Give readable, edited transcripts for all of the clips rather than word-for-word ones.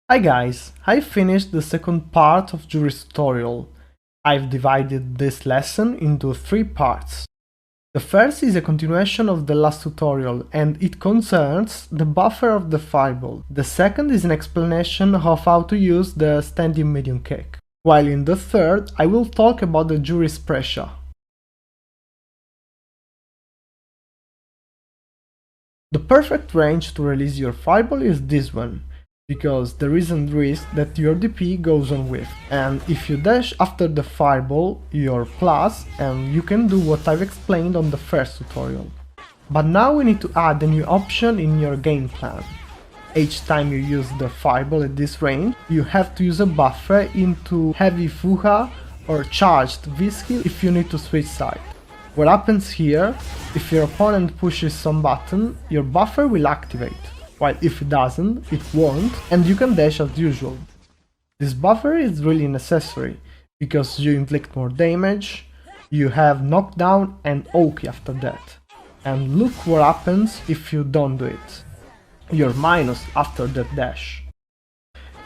Hi guys, I finished the second part of Juri's tutorial. I've divided this lesson into 3 parts. The first is a continuation of the last tutorial and it concerns the buffer of the fireball. The second is an explanation of how to use the standing medium kick. While in the third, I will talk about the Juri's pressure. The perfect range to release your fireball is this one, because there isn't risk that your DP goes on with, and if you dash after the fireball, you're plus, and you can do what I've explained on the first tutorial. But now we need to add a new option in your game plan. Each time you use the fireball at this range, you have to use a buffer into heavy Fuha or charged V-skill if you need to switch side. What happens here, if your opponent pushes some button, your buffer will activate, while if it doesn't, it won't, and you can dash as usual. This buffer is really necessary, because you inflict more damage, you have knockdown and Oki after that. And look what happens if you don't do it. You're minus after that dash.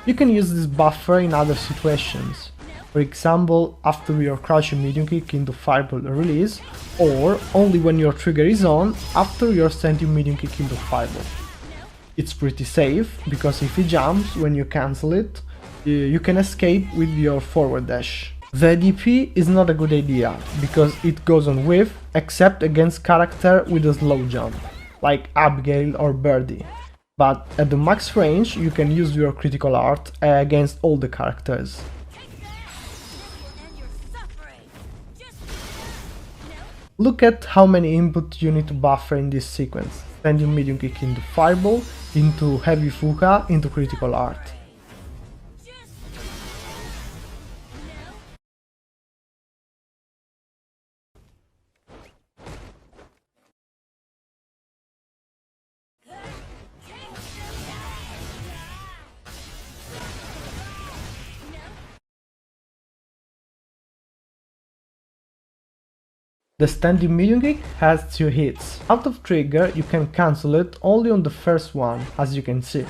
You can use this buffer in other situations. For example, after your crouching medium kick into fireball release, or only when your trigger is on after your standing medium kick into fireball. It's pretty safe, because if he jumps when you cancel it, you can escape with your forward dash. The DP is not a good idea, because it goes on whiff, except against character with a slow jump, like Abigail or Birdie. But at the max range you can use your critical art against all the characters. Look at how many inputs you need to buffer in this sequence. Standing medium kick into fireball, into heavy Fuka, into critical art. The standing medium kick has 2 hits. Out of trigger you can cancel it only on the first one, as you can see.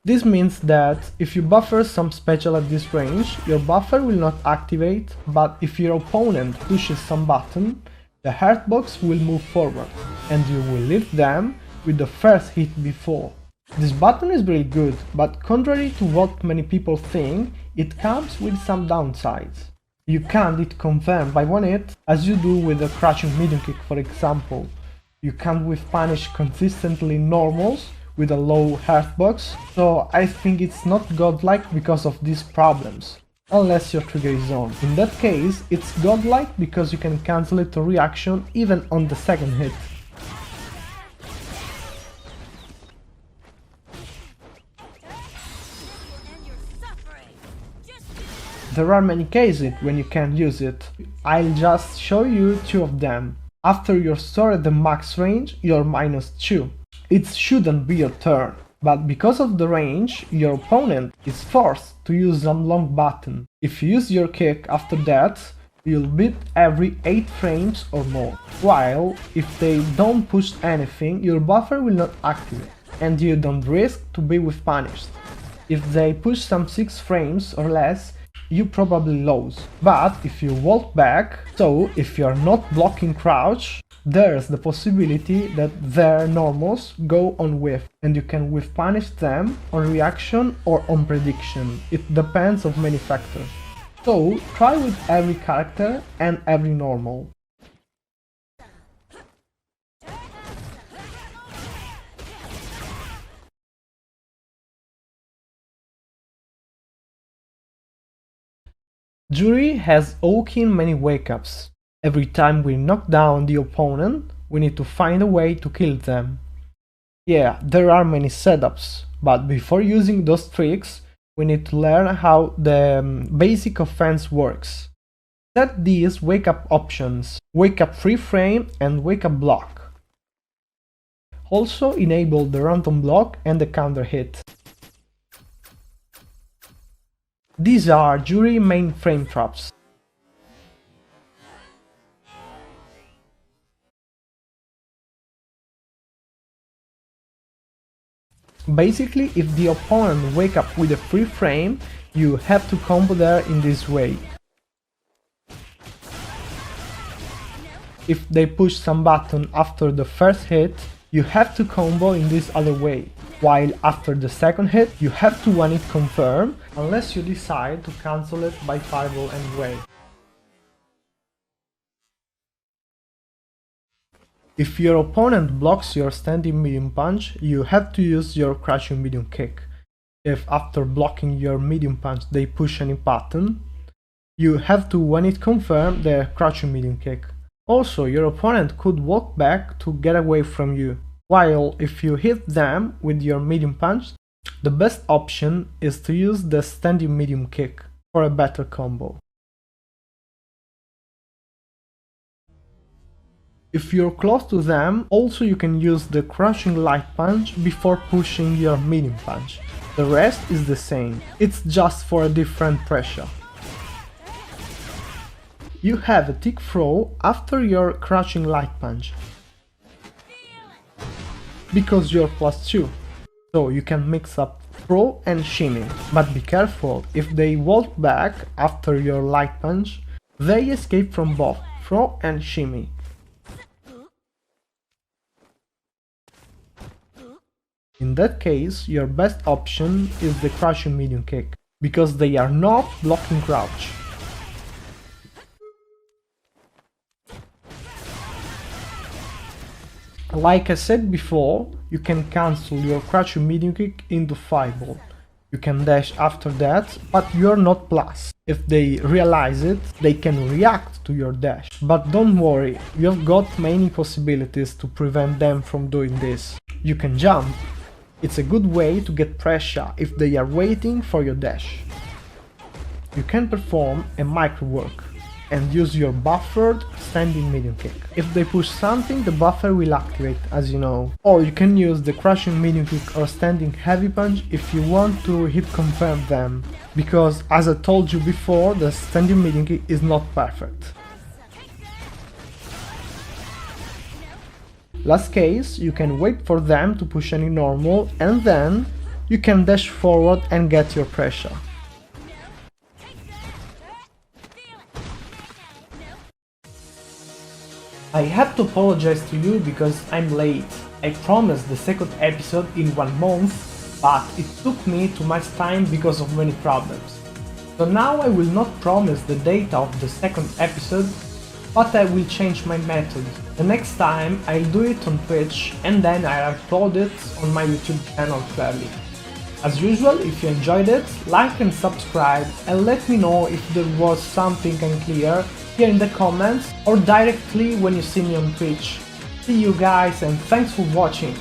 This means that if you buffer some special at this range, your buffer will not activate, but if your opponent pushes some button, the heart box will move forward, and you will lift them with the first hit before. This button is very good, but contrary to what many people think, it comes with some downsides. You can't hit confirm by one hit, as you do with a crouching medium kick for example. You can't with punish consistently normals with a low health box, so I think it's not godlike because of these problems, unless your trigger is on. In that case, it's godlike because you can cancel it to reaction even on the second hit. There are many cases when you can't use it. I'll just show you 2 of them. After your sword at the max range, you're -2. It shouldn't be your turn, but because of the range, your opponent is forced to use some long button. If you use your kick after that, you'll beat every 8 frames or more. While, if they don't push anything, your buffer will not activate, and you don't risk to be with punished. If they push some 6 frames or less, you probably lose. But if you walk back, so if you're not blocking crouch, there's the possibility that their normals go on whiff, and you can whiff punish them on reaction or on prediction. It depends on many factors. So try with every character and every normal. Juri has Oki in many wake-ups. Every time we knock down the opponent, we need to find a way to kill them. Yeah, there are many setups, but before using those tricks, we need to learn how the basic offense works. Set these wake-up options: wake-up free frame and wake-up block. Also enable the random block and the counter hit. These are Juri main frame traps. Basically, if the opponent wake up with a free frame, you have to combo there in this way. If they push some button after the first hit, you have to combo in this other way, while after the second hit you have to one hit confirm, unless you decide to cancel it by fireball anyway. If your opponent blocks your standing medium punch, you have to use your crouching medium kick. If after blocking your medium punch they push any button, you have to one hit confirm the crouching medium kick. Also, your opponent could walk back to get away from you, while if you hit them with your medium punch, the best option is to use the standing medium kick for a better combo. If you're close to them, also you can use the crushing light punch before pushing your medium punch. The rest is the same, it's just for a different pressure. You have a tick throw after your crushing light punch, because you're +2, so you can mix up throw and shimmy, but be careful, if they walk back after your light punch, they escape from both throw and shimmy. In that case, your best option is the crouching medium kick, because they are not blocking crouch. Like I said before, you can cancel your crouching medium kick into fireball. You can dash after that, but you're not plus. If they realize it, they can react to your dash. But don't worry, you have got many possibilities to prevent them from doing this. You can jump. It's a good way to get pressure if they are waiting for your dash. You can perform a micro work and use your buffered standing medium kick. If they push something, the buffer will activate, as you know. Or you can use the crushing medium kick or standing heavy punch if you want to hit confirm them, because as I told you before, the standing medium kick is not perfect. Last case, you can wait for them to push any normal and then you can dash forward and get your pressure. I have to apologize to you because I'm late. I promised the second episode in 1 month, but it took me too much time because of many problems. So now I will not promise the date of the second episode, but I will change my method. The next time I'll do it on Twitch and then I'll upload it on my YouTube channel clearly. As usual, if you enjoyed it, like and subscribe and let me know if there was something unclear here in the comments or directly when you see me on Twitch. See you guys and thanks for watching!